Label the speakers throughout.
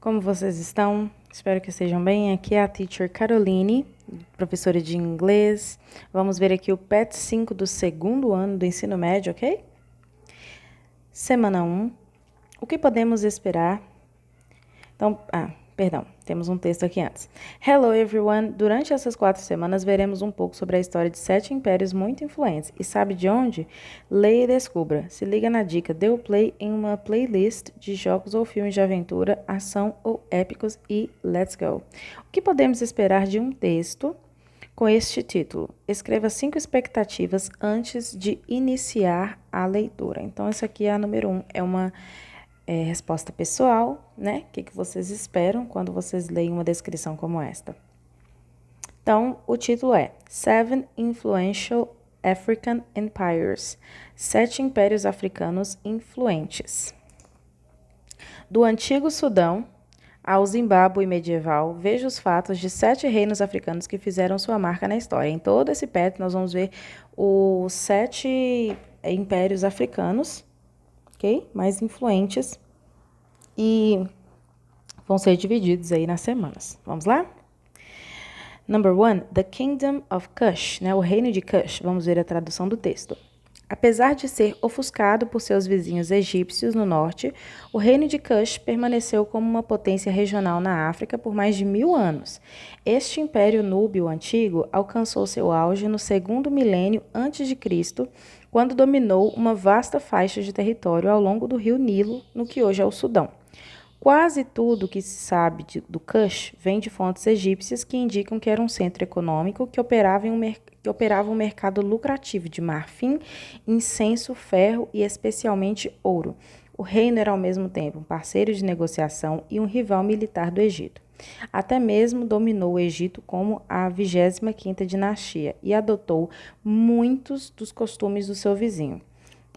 Speaker 1: Como vocês estão? Espero que estejam bem. Aqui é a Teacher Caroline, professora de inglês. Vamos ver aqui o PET 5 do segundo ano do ensino médio, ok? Semana 1. O que podemos esperar? Então, temos um texto aqui antes. Hello everyone! Durante essas 4 semanas veremos um pouco sobre a história de 7 impérios muito influentes. E sabe de onde? Leia e descubra. Se liga na dica, dê o play em uma playlist de jogos ou filmes de aventura, ação ou épicos e let's go! O que podemos esperar de um texto com este título? Escreva 5 expectativas antes de iniciar a leitura. Então, essa aqui é a número 1, é uma resposta pessoal, né? O que vocês esperam quando vocês leem uma descrição como esta? Então, o título é Seven Influential African Empires, 7 impérios africanos influentes. Do antigo Sudão ao Zimbábue medieval, veja os fatos de 7 reinos africanos que fizeram sua marca na história. Em todo esse PET, nós vamos ver os 7 impérios africanos, ok? Mais influentes, e vão ser divididos aí nas semanas. Vamos lá? Number 1, The Kingdom of Kush, né? O reino de Kush. Vamos ver a tradução do texto. Apesar de ser ofuscado por seus vizinhos egípcios no norte, o reino de Kush permaneceu como uma potência regional na África por mais de 1000 anos. Este império núbio antigo alcançou seu auge no segundo milênio antes de Cristo, quando dominou uma vasta faixa de território ao longo do rio Nilo, no que hoje é o Sudão. Quase tudo que se sabe do Kush vem de fontes egípcias que indicam que era um centro econômico que operava um mercado lucrativo de marfim, incenso, ferro e especialmente ouro. O reino era ao mesmo tempo um parceiro de negociação e um rival militar do Egito. Até mesmo dominou o Egito como a 25ª dinastia e adotou muitos dos costumes do seu vizinho.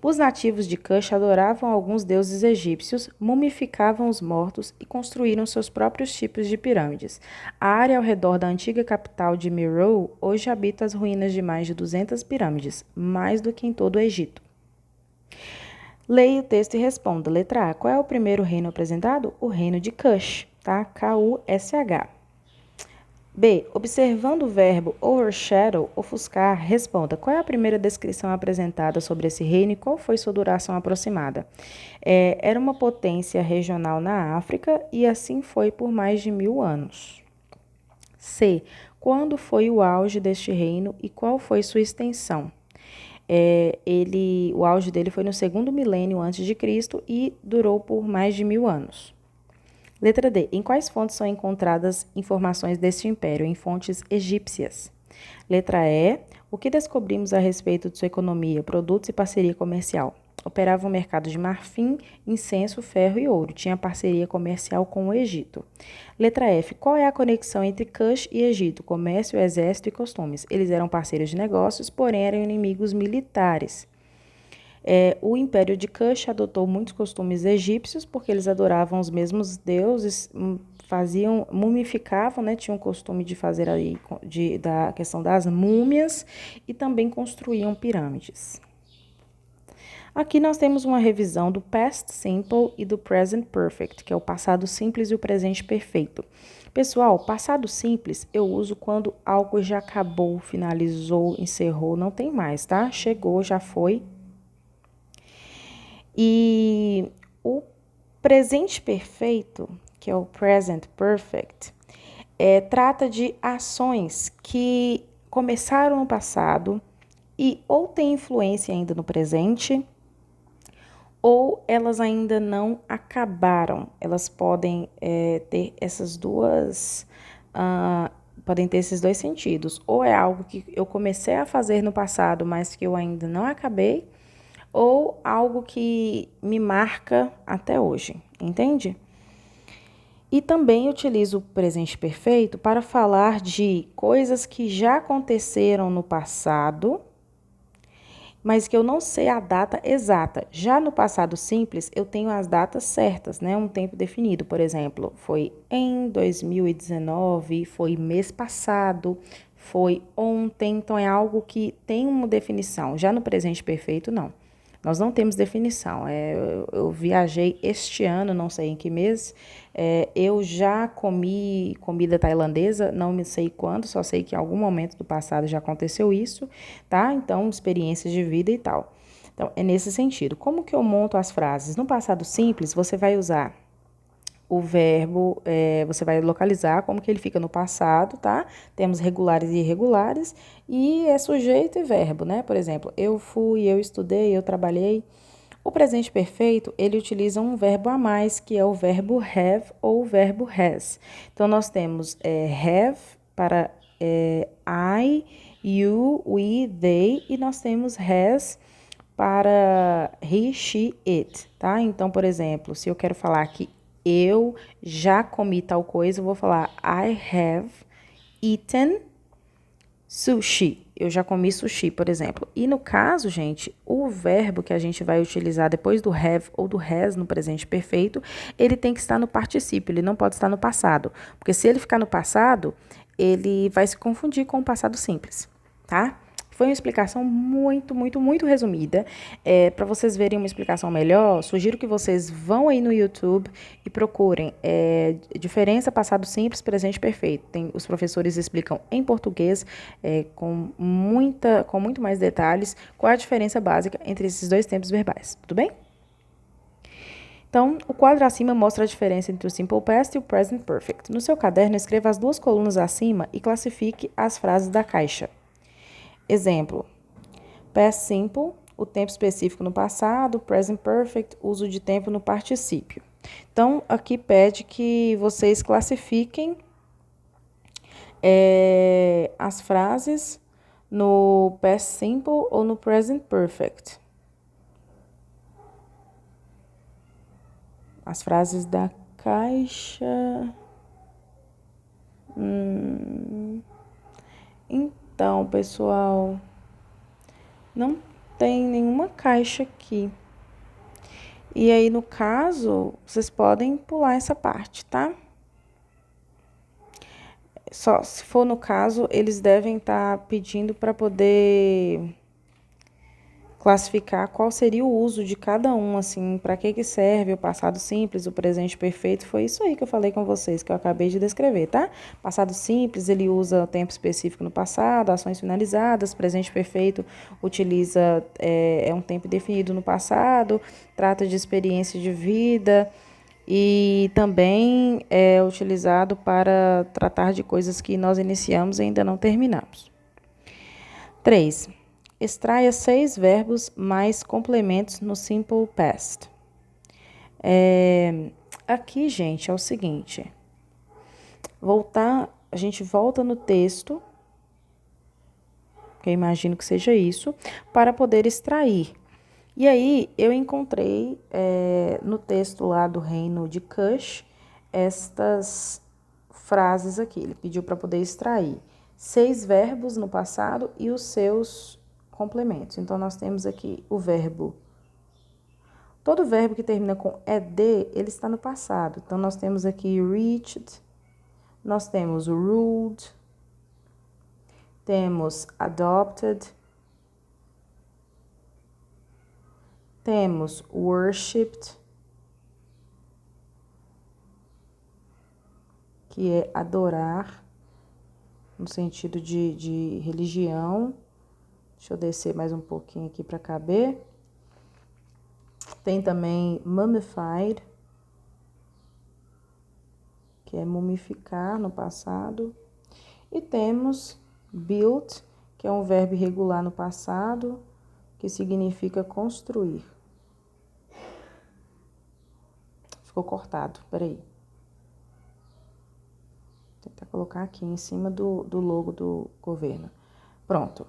Speaker 1: Os nativos de Kush adoravam alguns deuses egípcios, mumificavam os mortos e construíram seus próprios tipos de pirâmides. A área ao redor da antiga capital de Meroe hoje habita as ruínas de mais de 200 pirâmides, mais do que em todo o Egito. Leia o texto e responda. Letra A. Qual é o primeiro reino apresentado? O reino de Kush, tá? K-U-S-H. B. Observando o verbo overshadow, ofuscar, responda. Qual é a primeira descrição apresentada sobre esse reino e qual foi sua duração aproximada? Era uma potência regional na África e assim foi por mais de 1000 anos. C. Quando foi o auge deste reino e qual foi sua extensão? O auge dele foi no segundo milênio antes de Cristo e durou por mais de 1000 anos. Letra D. Em quais fontes são encontradas informações deste império? Em fontes egípcias. Letra E. O que descobrimos a respeito de sua economia, produtos e parceria comercial? Operava um mercado de marfim, incenso, ferro e ouro. Tinha parceria comercial com o Egito. Letra F. Qual é a conexão entre Kush e Egito? Comércio, exército e costumes. Eles eram parceiros de negócios, porém eram inimigos militares. O Império de Kush adotou muitos costumes egípcios, porque eles adoravam os mesmos deuses, mumificavam, né? Tinham o costume de fazer aí, da questão das múmias, e também construíam pirâmides. Aqui nós temos uma revisão do Past Simple e do Present Perfect, que é o passado simples e o presente perfeito. Pessoal, passado simples eu uso quando algo já acabou, finalizou, encerrou, não tem mais, tá? Chegou, já foi. E o presente perfeito, que é o present perfect, trata de ações que começaram no passado e ou têm influência ainda no presente, ou elas ainda não acabaram. Elas podem ter essas duas... podem ter esses dois sentidos. Ou é algo que eu comecei a fazer no passado, mas que eu ainda não acabei, ou algo que me marca até hoje, entende? E também utilizo o presente perfeito para falar de coisas que já aconteceram no passado, mas que eu não sei a data exata. Já no passado simples, eu tenho as datas certas, né? Um tempo definido, por exemplo, foi em 2019, foi mês passado, foi ontem, então é algo que tem uma definição. Já no presente perfeito, não. Nós não temos definição. Eu viajei este ano, não sei em que mês. Eu já comi comida tailandesa, não me sei quando, só sei que em algum momento do passado já aconteceu isso, tá? Então, experiências de vida e tal. Então, é nesse sentido. Como que eu monto as frases? No passado simples, você vai usar o verbo, você vai localizar como que ele fica no passado, tá? Temos regulares e irregulares, e é sujeito e verbo, né? Por exemplo, eu fui, eu estudei, eu trabalhei. O presente perfeito, ele utiliza um verbo a mais, que é o verbo have ou o verbo has. Então, nós temos have para I, you, we, they, e nós temos has para he, she, it, tá? Então, por exemplo, se eu quero falar que eu já comi tal coisa, eu vou falar I have eaten sushi. Eu já comi sushi, por exemplo. E no caso, gente, o verbo que a gente vai utilizar depois do have ou do has no presente perfeito, ele tem que estar no particípio, ele não pode estar no passado. Porque se ele ficar no passado, ele vai se confundir com o passado simples, tá? Foi uma explicação muito resumida. Para vocês verem uma explicação melhor, sugiro que vocês vão aí no YouTube e procurem diferença passado simples, presente perfeito. Os professores explicam em português com muito mais detalhes qual é a diferença básica entre esses dois tempos verbais. Tudo bem? Então, o quadro acima mostra a diferença entre o Simple Past e o Present Perfect. No seu caderno, escreva as duas colunas acima e classifique as frases da caixa. Exemplo, Past Simple, o tempo específico no passado, Present Perfect, uso de tempo no particípio. Então, aqui pede que vocês classifiquem as frases no Past Simple ou no Present Perfect. As frases da caixa. Então, pessoal, não tem nenhuma caixa aqui. E aí, no caso, vocês podem pular essa parte, tá? Só se for no caso, eles devem estar pedindo para poder classificar qual seria o uso de cada um, assim, para que serve o passado simples, o presente perfeito. Foi isso aí que eu falei com vocês, que eu acabei de descrever, tá? Passado simples, ele usa tempo específico no passado, ações finalizadas. Presente perfeito utiliza um tempo definido no passado, trata de experiência de vida e também é utilizado para tratar de coisas que nós iniciamos e ainda não terminamos. 3. Extraia 6 verbos mais complementos no Simple Past. Aqui, gente, é o seguinte. A gente volta no texto, que eu imagino que seja isso, para poder extrair. E aí, eu encontrei no texto lá do Reino de Cush, estas frases aqui. Ele pediu para poder extrair 6 verbos no passado e os seus complementos. Então, nós temos aqui o verbo. Todo verbo que termina com ed, ele está no passado. Então, nós temos aqui reached, nós temos ruled, temos adopted, temos worshipped, que é adorar, no sentido de religião. Deixa eu descer mais um pouquinho aqui para caber. Tem também mummified, que é mumificar no passado. E temos built, que é um verbo irregular no passado, que significa construir. Ficou cortado, peraí. Vou tentar colocar aqui em cima do logo do governo. Pronto.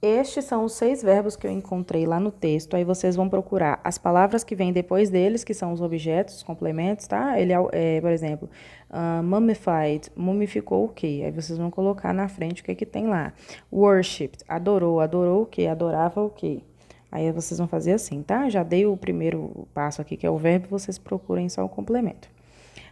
Speaker 1: Estes são os 6 verbos que eu encontrei lá no texto. Aí vocês vão procurar as palavras que vêm depois deles, que são os objetos, os complementos, tá? Ele por exemplo, mummified, mumificou o quê? Aí vocês vão colocar na frente o que tem lá. Worshipped, adorou o quê? Adorava o quê? Aí vocês vão fazer assim, tá? Já dei o primeiro passo aqui, que é o verbo, vocês procurem só o complemento.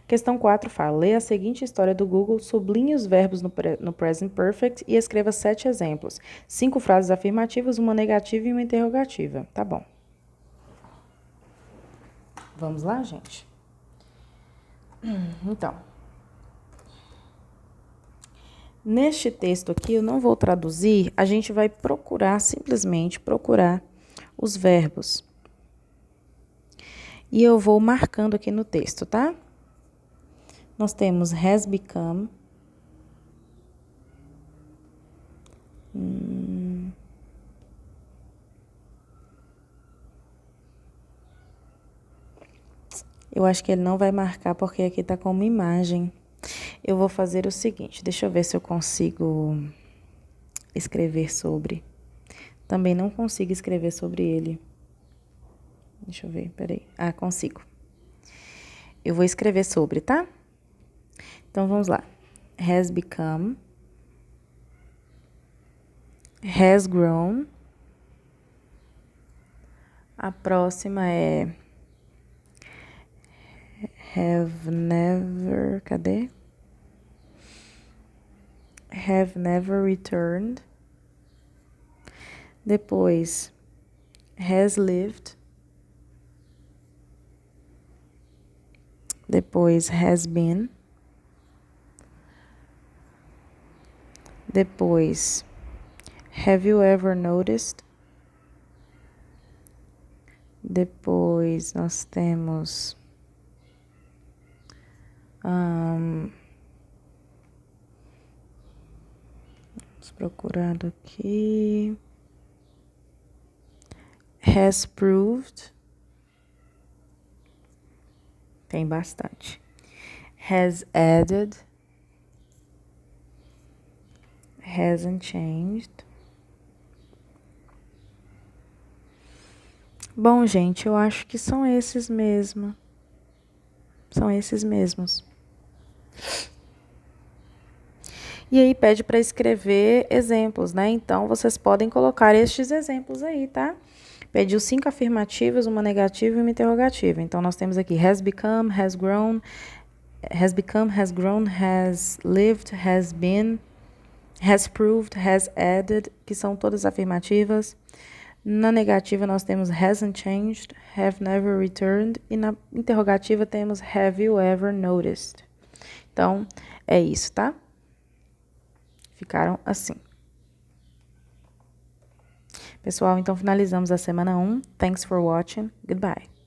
Speaker 1: Questão 4 fala, lê a seguinte história do Google, sublinhe os verbos no Present Perfect e escreva 7 exemplos. 5 frases afirmativas, uma negativa e uma interrogativa. Tá bom. Vamos lá, gente? Então, neste texto aqui, eu não vou traduzir, a gente vai simplesmente procurar os verbos. E eu vou marcando aqui no texto, tá? Nós temos has become. Eu acho que ele não vai marcar porque aqui tá com uma imagem. Eu vou fazer o seguinte, deixa eu ver se eu consigo escrever sobre. Também não consigo escrever sobre ele. Deixa eu ver, peraí. Ah, consigo. Eu vou escrever sobre, tá? Então, vamos lá. Has become. Has grown. A próxima é have never, cadê? Have never returned. Depois, has lived. Depois, has been. Depois, have you ever noticed? Depois, nós temos vamos procurando aqui. Has proved. Tem bastante. Has added. Hasn't changed. Bom, gente, eu acho que são esses mesmo. São esses mesmos. E aí pede para escrever exemplos, né? Então, vocês podem colocar estes exemplos aí, tá? Pediu 5 afirmativas, uma negativa e uma interrogativa. Então, nós temos aqui has become, has grown, has become, has grown, has lived, has been, has proved, has added, que são todas afirmativas. Na negativa, nós temos hasn't changed, have never returned. E na interrogativa, temos have you ever noticed. Então, é isso, tá? Ficaram assim. Pessoal, então finalizamos a semana 1. Thanks for watching. Goodbye.